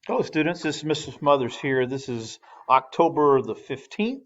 Hello, students. This is Mr. Smothers here. This is October the 15th,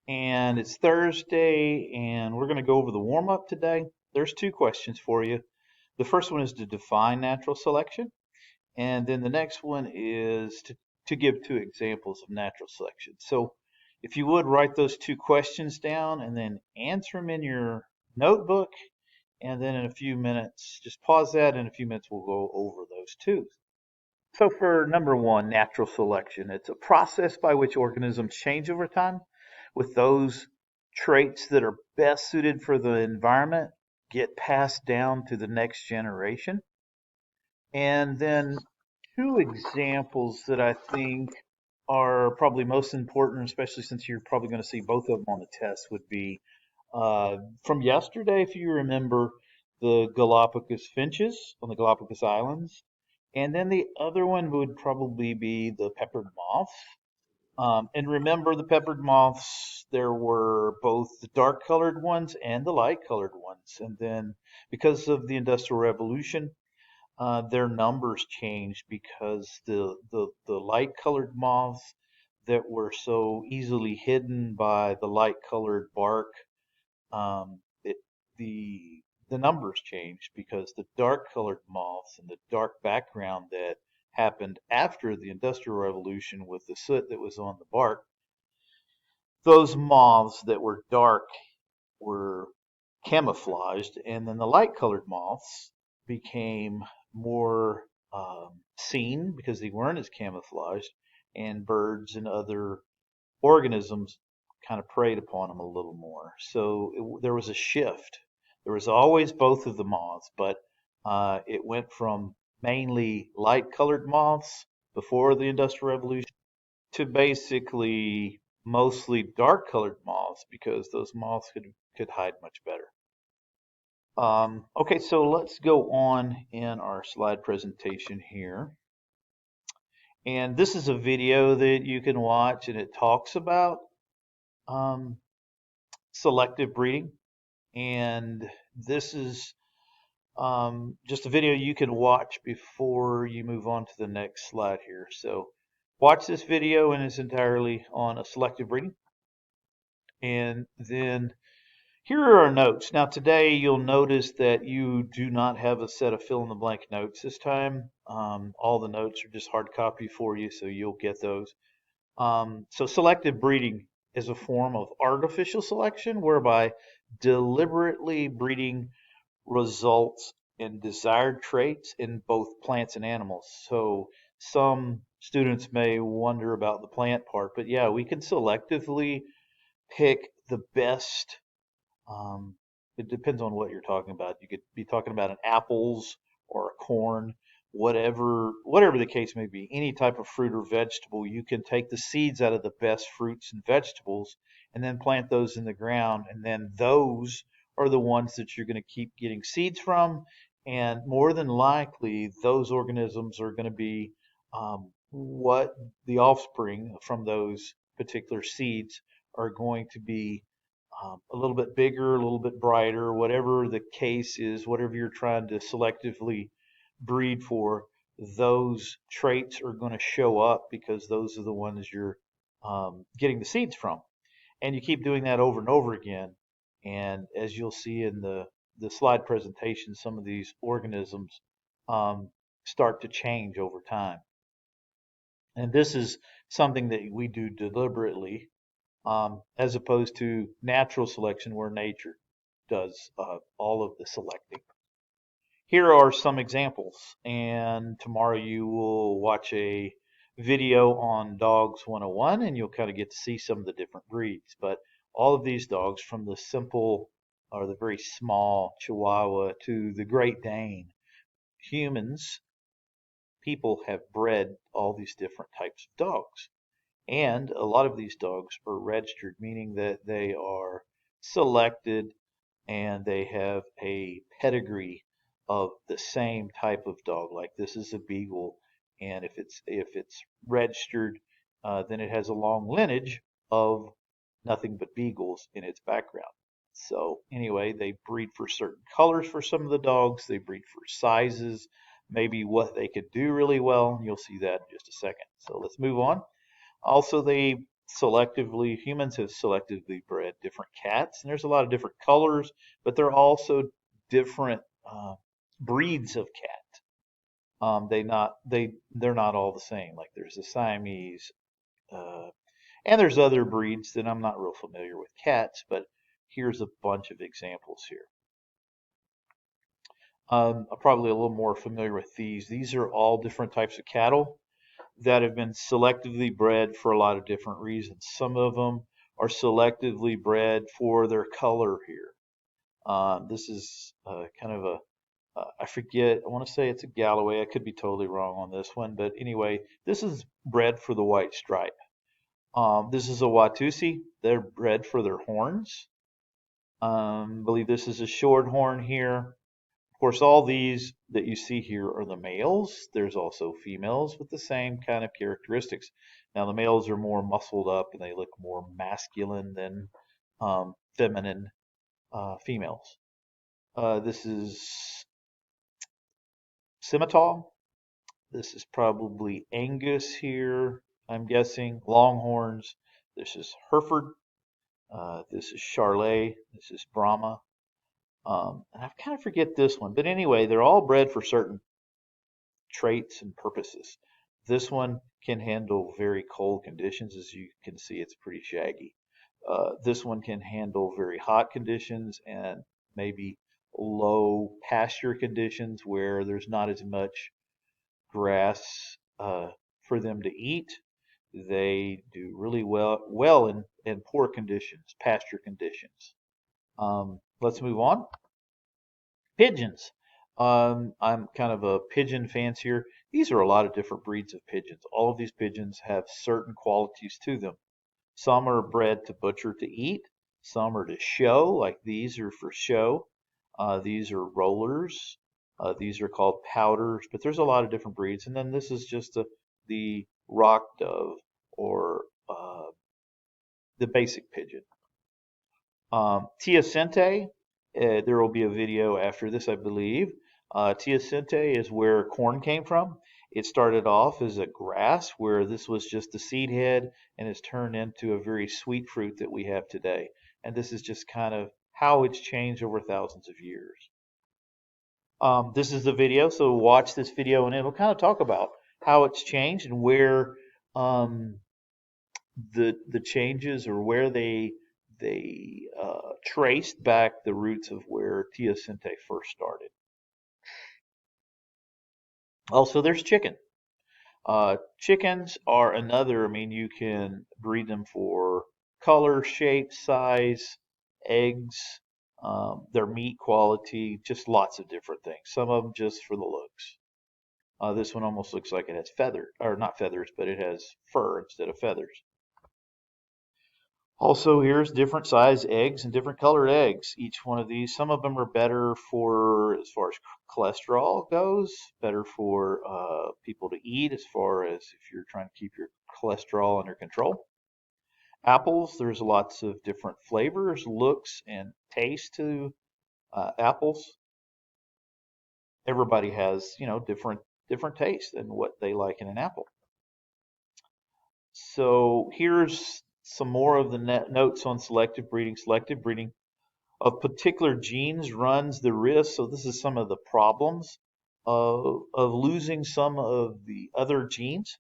and it's Thursday, and we're going to go over the warm up today. There's two questions for you. The first one is to define natural selection, and then the next one is to give two examples of natural selection. So, if you would write those two questions down and then answer them in your notebook, and then in a few minutes, just pause that. In a few minutes, we'll go over those two. So for number one, natural selection, it's a process by which organisms change over time with those traits that are best suited for the environment get passed down to the next generation. And then two examples that I think are probably most important, especially since you're probably going to see both of them on the test, would be from yesterday, if you remember, the Galapagos finches on the Galapagos Islands. And then the other one would probably be the peppered moth. And remember the peppered moths, there were both the dark colored ones and the light colored ones. And then because of the Industrial Revolution, their numbers changed because the light colored moths that were so easily hidden by the light colored bark, it, the numbers changed because the dark colored moths and the dark background that happened after the Industrial Revolution with the soot that was on the bark, those moths that were dark were camouflaged, and then the light colored moths became more seen because they weren't as camouflaged, and birds and other organisms kind of preyed upon them a little more. So there was a shift. There was always both of the moths, but it went from mainly light colored moths before the Industrial Revolution to basically mostly dark colored moths because those moths could hide much better. Okay, so let's go on in our slide presentation here. And this is a video that you can watch, and it talks about um, selective breeding. And this is just a video you can watch before you move on to the next slide here. So watch this video and it's entirely on a selective breeding. And then here are our notes. Now today you'll notice that you do not have a set of fill in the blank notes this time. All the notes are just hard copy for you, so you'll get those. So selective breeding is a form of artificial selection whereby deliberately breeding results in desired traits in both plants and animals. So some students may wonder about the plant part, but yeah, we can selectively pick the best. Um, it depends on what you're talking about. You could be talking about an apples or a corn, whatever the case may be. Any type of fruit or vegetable, you can take the seeds out of the best fruits and vegetables and then plant those in the ground, and then those are the ones that you're going to keep getting seeds from, and more than likely those organisms are going to be what the offspring from those particular seeds are going to be, a little bit bigger, a little bit brighter, whatever the case is, whatever you're trying to selectively breed for, those traits are going to show up because those are the ones you're getting the seeds from. And you keep doing that over and over again. And as you'll see in the slide presentation, some of these organisms start to change over time. And this is something that we do deliberately, as opposed to natural selection where nature does all of the selecting. Here are some examples, and tomorrow you will watch a video on Dogs 101 and you'll kind of get to see some of the different breeds. But all of these dogs, from the simple or the very small Chihuahua to the Great Dane, humans, people have bred all these different types of dogs. And a lot of these dogs are registered, meaning that they are selected and they have a pedigree of the same type of dog. Like this is a beagle, and if it's registered, then it has a long lineage of nothing but beagles in its background. So anyway, they breed for certain colors for some of the dogs. They breed for sizes. maybe what they could do really well. You'll see that in just a second. So let's move on. Also, humans have selectively bred different cats, and there's a lot of different colors, but there are also different breeds of cat. They're not all the same. Like there's the Siamese, uh, and there's other breeds that I'm not real familiar with cats, but here's a bunch of examples here. I'm probably a little more familiar with these. These are all different types of cattle that have been selectively bred for a lot of different reasons. Some of them are selectively bred for their color here. This is kind of I forget, I want to say it's a Galloway. I could be totally wrong on this one, but anyway, this is bred for the white stripe. This is a Watusi. They're bred for their horns. I believe this is a shorthorn here. Of course, all these that you see here are the males. There's also females with the same kind of characteristics. Now, the males are more muscled up and they look more masculine than feminine females. This is Simmental. This is probably Angus here, I'm guessing. Longhorns. This is Hereford. This is Charolais. This is Brahma. And I kind of forget this one. But anyway, they're all bred for certain traits and purposes. This one can handle very cold conditions. As you can see, it's pretty shaggy. This one can handle very hot conditions and maybe low pasture conditions where there's not as much grass for them to eat. They do really well in poor conditions, pasture conditions. Let's move on. Pigeons. I'm kind of a pigeon fancier. These are a lot of different breeds of pigeons. All of these pigeons have certain qualities to them. Some are bred to butcher to eat. Some are to show, like these are for show. These are rollers. These are called powders, but there's a lot of different breeds. And then this is just the rock dove or the basic pigeon. Teosinte, there will be a video after this, I believe. Teosinte is where corn came from. It started off as a grass where this was just the seed head and has turned into a very sweet fruit that we have today. And this is just kind of how it's changed over thousands of years. This is the video, so watch this video and it'll kind of talk about how it's changed and where the changes or where they traced back the roots of where Teosinte first started. Also, there's chicken. Chickens are another, I mean, you can breed them for color, shape, size, eggs, their meat quality, just lots of different things. Some of them just for the looks. This one almost looks like it has feathers, or not feathers, but it has fur instead of feathers. Also, here's different size eggs and different colored eggs. Each one of these, some of them are better for as far as cholesterol goes, better for people to eat as far as if you're trying to keep your cholesterol under control. Apples, there's lots of different flavors, looks, and taste to apples. Everybody has, different tastes and what they like in an apple. So here's some more of the notes on selective breeding. Selective breeding of particular genes runs the risk. So this is some of the problems of losing some of the other genes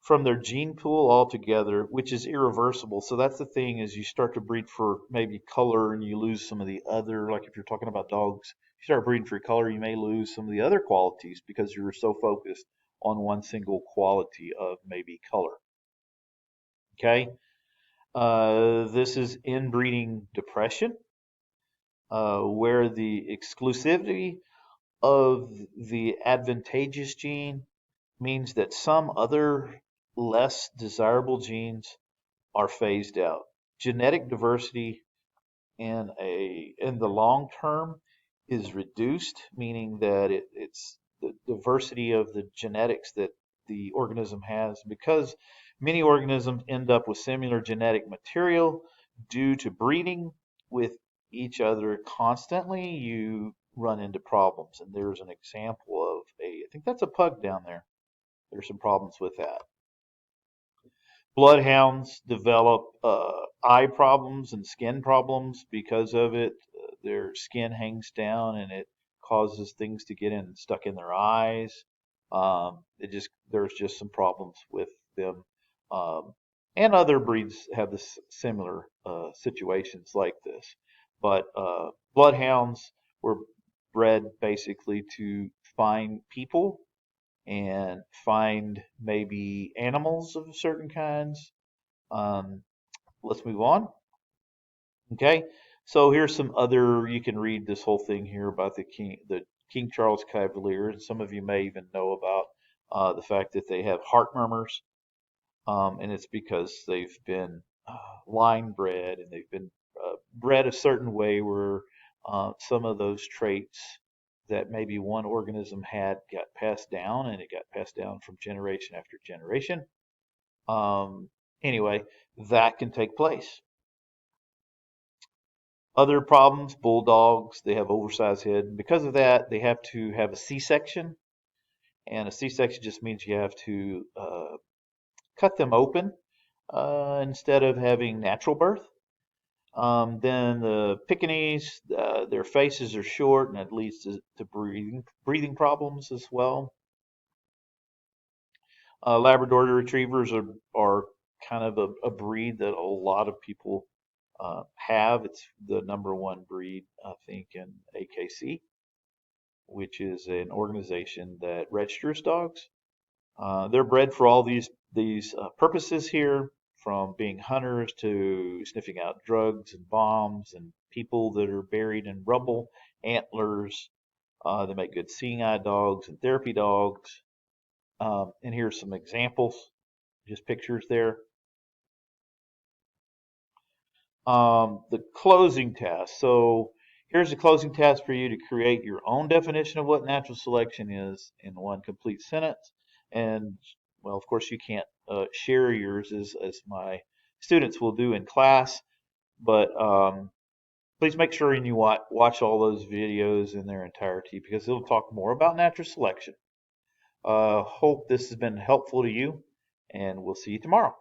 from their gene pool altogether, which is irreversible. So that's the thing is you start to breed for maybe color and you lose some of the other, like if you're talking about dogs, you start breeding for color, you may lose some of the other qualities because you're so focused on one single quality of maybe color. Okay. This is inbreeding depression, where the exclusivity of the advantageous gene means that some other less desirable genes are phased out. Genetic diversity in the long term is reduced, meaning that it's the diversity of the genetics that the organism has, because many organisms end up with similar genetic material due to breeding with each other constantly. You run into problems, and there's an example of I think that's a pug down there. There's some problems with that. Bloodhounds develop eye problems and skin problems because of it. Their skin hangs down and it causes things to get in stuck in their eyes. There's just some problems with them. Um, and other breeds have this similar situations like this. But bloodhounds were bred basically to find people and find maybe animals of certain kinds. Um, let's move on. Okay, so here's some other. You can read this whole thing here about the King Charles Cavalier, and some of you may even know about the fact that they have heart murmurs, and it's because they've been line bred and they've been bred a certain way where some of those traits that maybe one organism had got passed down, and it got passed down from generation after generation. Anyway, that can take place. Other problems, bulldogs, they have oversized head. Because of that, they have to have a C-section, and a C-section just means you have to cut them open instead of having natural birth. Then the Pekingese, their faces are short, and it leads to breathing problems as well. Labrador retrievers are kind of a breed that a lot of people have. It's the #1 breed, I think, in AKC, which is an organization that registers dogs. They're bred for all these purposes here, from being hunters to sniffing out drugs and bombs and people that are buried in rubble, antlers. They make good seeing eye dogs and therapy dogs. And here's some examples, just pictures there. The closing task. So here's a closing task for you to create your own definition of what natural selection is in one complete sentence. And well, of course, you can't share yours as my students will do in class, but please make sure and you watch all those videos in their entirety, because it'll talk more about natural selection. Hope this has been helpful to you, and we'll see you tomorrow.